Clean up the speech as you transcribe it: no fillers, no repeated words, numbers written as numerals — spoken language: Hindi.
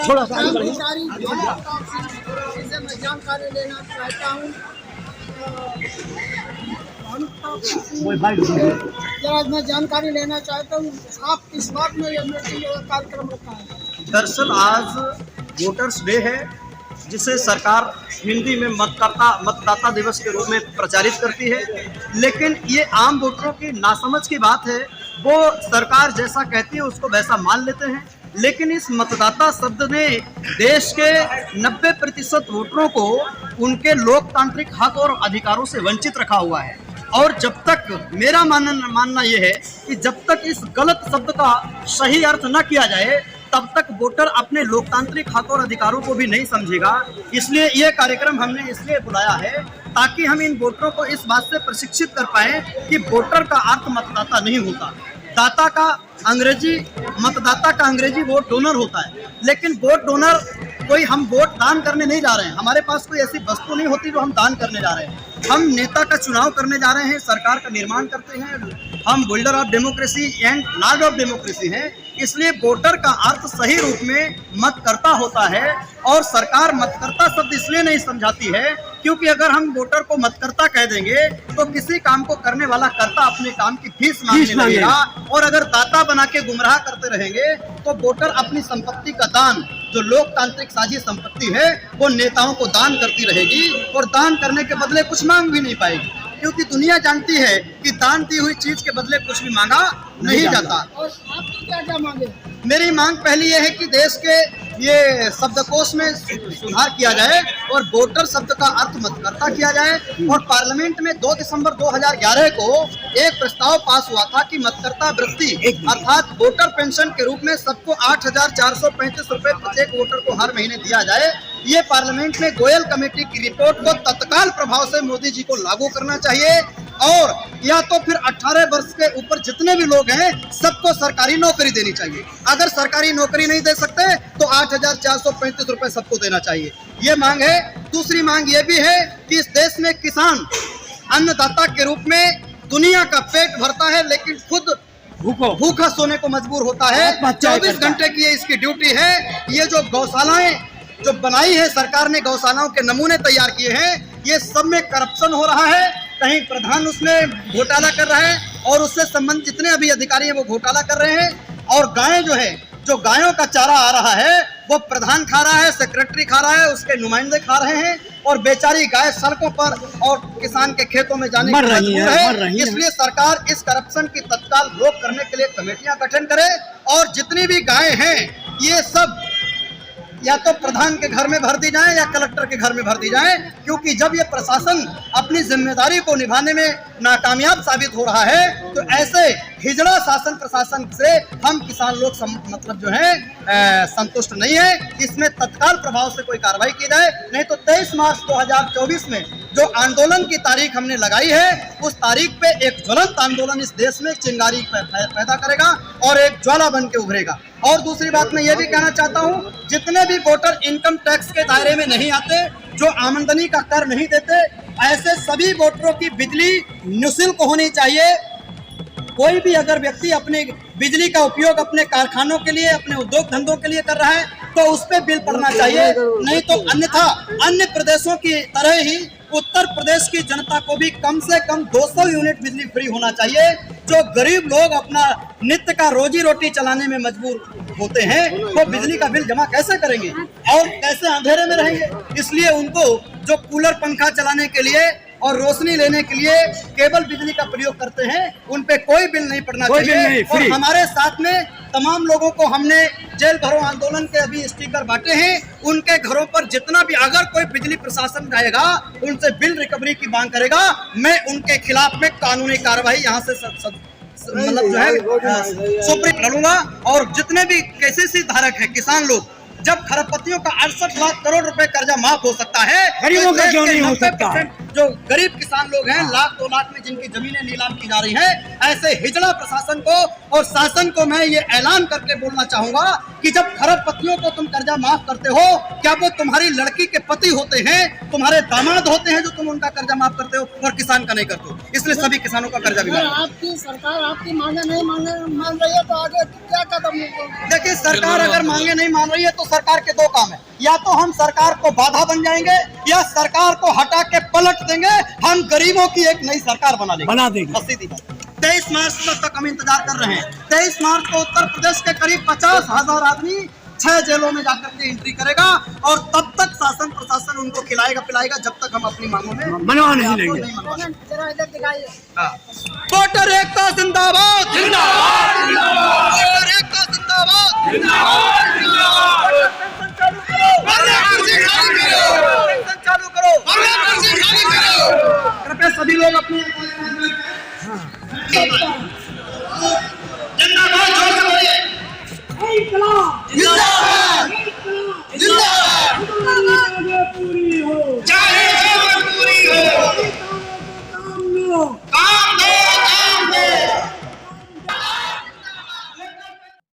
थोड़ा सा मैं जानकारी लेना चाहता हूँ। मैं जानकारी लेना चाहता हूँ आप किस बात में यह मीटिंग कार्यक्रम रखा है। दरअसल आज वोटर्स डे है, जिसे सरकार हिंदी में मतदाता दिवस के रूप में प्रचारित करती है, लेकिन ये आम वोटरों की नासमझ की बात है। वो सरकार जैसा कहती है उसको वैसा मान लेते हैं, लेकिन इस मतदाता शब्द ने देश के 90% वोटरों को उनके लोकतांत्रिक हक और अधिकारों से वंचित रखा हुआ है। और जब तक मेरा मानना यह है कि जब तक इस गलत शब्द का सही अर्थ न किया जाए, तब तक वोटर अपने लोकतांत्रिक हक और अधिकारों को भी नहीं समझेगा। इसलिए ये कार्यक्रम हमने इसलिए बुलाया है ताकि हम इन वोटरों को इस बात से प्रशिक्षित कर पाएं कि वोटर का अर्थ मतदाता नहीं होता। मतदाता का अंग्रेजी वोट डोनर होता है, लेकिन वोट डोनर कोई हम वोट दान करने नहीं जा रहे हैं। हमारे पास कोई ऐसी वस्तु नहीं होती जो हम दान करने जा रहे हैं। हम नेता का चुनाव करने जा रहे हैं, सरकार का निर्माण करते हैं। हम builder of democracy and Lord of democracy हैं। इसलिए वोटर का अर्थ सही रूप में मतकर्ता होता है, और सरकार मतकर्ता शब्द इसलिए नहीं समझाती है क्योंकि अगर हम वोटर को मतकर्ता कह देंगे तो किसी काम को करने वाला कर्ता अपने काम की फीस मांगने लगेगा, और अगर दाता बना के गुमराह करते रहेंगे तो वोटर अपनी संपत्ति का दान, जो लोकतांत्रिक साझी संपत्ति है, वो नेताओं को दान करती रहेगी, और दान करने के बदले कुछ मांग भी नहीं पाएगी, क्योंकि दुनिया जानती है कि दान दी हुई चीज के बदले कुछ भी मांगा नहीं जाता। और आपकी क्या मांगे? मेरी मांग पहली ये है कि देश के ये शब्दकोश में सुधार किया जाए और वोटर शब्द का अर्थ मतकर्ता किया जाए। और पार्लियामेंट में 2 दिसंबर 2011 को एक प्रस्ताव पास हुआ था कि मतकर्ता वृत्ति अर्थात वोटर पेंशन के रूप में सबको 8,435 रुपए प्रत्येक वोटर को हर महीने दिया जाए। ये पार्लियामेंट में गोयल कमेटी की रिपोर्ट को तत्काल प्रभाव से मोदी जी को लागू करना चाहिए, और या तो फिर 18 वर्ष के ऊपर जितने भी लोग हैं सबको सरकारी नौकरी देनी चाहिए। अगर सरकारी नौकरी नहीं दे सकते तो 8,435 रुपए सबको देना चाहिए। ये मांग है। दूसरी मांग ये भी है कि इस देश में किसान अन्नदाता के रूप में दुनिया का पेट भरता है, लेकिन खुद भूखा सोने को मजबूर होता है। 24 घंटे की इसकी ड्यूटी है। ये जो गौशालाएं जो बनाई है सरकार ने, गौशालाओं के नमूने तैयार किए हैं, ये सब में करप्शन हो रहा है। कहीं प्रधान उसमें घोटाला कर रहा है, और उससे संबंधित जितने अभी अधिकारी हैं वो घोटाला कर रहे हैं। और गायें जो है, जो गायों का चारा आ रहा है वो प्रधान खा रहा है, सेक्रेटरी खा रहा है, उसके नुमाइंदे खा रहे हैं, और बेचारी गाय सड़कों पर और किसान के खेतों में जाने की मजबूर है। इसलिए सरकार इस करप्शन की तत्काल रोक करने के लिए कमेटियां गठन करे, और जितनी भी गायें हैं ये सब या तो प्रधान के घर में भर दी जाए या कलेक्टर के घर में भर दी जाए, क्योंकि जब ये प्रशासन अपनी जिम्मेदारी को निभाने में नाकामयाब साबित हो रहा है तो ऐसे हिजड़ा शासन प्रशासन से हम किसान लोग मतलब जो है संतुष्ट नहीं है। इसमें तत्काल प्रभाव से कोई कार्रवाई की जाए, नहीं तो 23 मार्च 2024 में जो आंदोलन की तारीख हमने लगाई है, उस तारीख पे एक ज्वलंत आंदोलन इस देश में चिंगारी पैदा करेगा और एक ज्वाला बन के उभरेगा। और दूसरी बात मैं ये भी कहना चाहता हूँ, जितने भी वोटर इनकम टैक्स के दायरे में नहीं आते, जो आमदनी का कर नहीं देते, ऐसे सभी वोटरों की बिजली निःशुल्क होनी चाहिए। कोई भी अगर व्यक्ति अपने बिजली का उपयोग अपने कारखानों के लिए, अपने उद्योग धंधों के लिए कर रहा है तो उस पे बिल पड़ना चाहिए, नहीं तो अन्यथा अन्य प्रदेशों की तरह ही उत्तर प्रदेश की जनता को भी कम से कम 200 यूनिट बिजली फ्री होना चाहिए। जो गरीब लोग अपना नित्य का रोजी रोटी चलाने में मजबूर होते हैं वो बिजली का बिल जमा कैसे करेंगे और कैसे अंधेरे में रहेंगे। इसलिए उनको जो कूलर पंखा चलाने के लिए और रोशनी लेने के लिए केवल बिजली का प्रयोग करते हैं, उन पे कोई बिल नहीं पड़ना चाहिए। और हमारे साथ में तमाम लोगों को हमने जेल भरो आंदोलन के अभी स्टिकर बांटे हैं, उनके घरों पर जितना भी अगर कोई बिजली प्रशासन जाएगा उनसे बिल रिकवरी की मांग करेगा, मैं उनके खिलाफ में कानूनी कार्रवाई यहाँ से मतलब जो है सुप्रीम लड़ूंगा। और जितने भी केसीसी धारक है किसान लोग, जब खरबपतियों का 68 लाख करोड़ रुपए कर्जा माफ हो सकता है, गरीबों का क्यों नहीं हो सकता? जो गरीब किसान लोग हैं, लाख 2 लाख में जिनकी जमीनें नीलाम की जा रही हैं, ऐसे हिजड़ा प्रशासन को और शासन को मैं ये ऐलान करके बोलना चाहूंगा कि जब खरबपतियों को तुम कर्जा माफ करते हो, क्या वो तुम्हारी लड़की के पति होते हैं, तुम्हारे दामाद होते हैं जो तुम उनका कर्जा माफ करते हो और किसान का नहीं करते हो? इसलिए सभी किसानों का कर्जा भी अगर माफ। आपकी सरकार आपकी मांगे नहीं मान रही है तो आगे क्या कदम होगा? देखिए, सरकार अगर मांगे नहीं मान रही है तो सरकार के 2 काम है, या तो हम सरकार को बाधा बन जाएंगे या सरकार को हटा के पलट देंगे, हम गरीबों की एक नई सरकार बना देंगे। बस सीधी बात। 23 मार्च तक हम इंतजार कर रहे हैं। 23 मार्च को उत्तर प्रदेश के करीब 50,000 आदमी 6 जेलों में जाकर के एंट्री करेगा और तब तक शासन प्रशासन उनको खिलाएगा पिलाएगा जब तक हम अपनी मांगों में मनवा नहीं लेंगे। जरा इधर दिखाइए। वोटर एकता जिंदाबाद, वोटर एकता जिंदाबाद।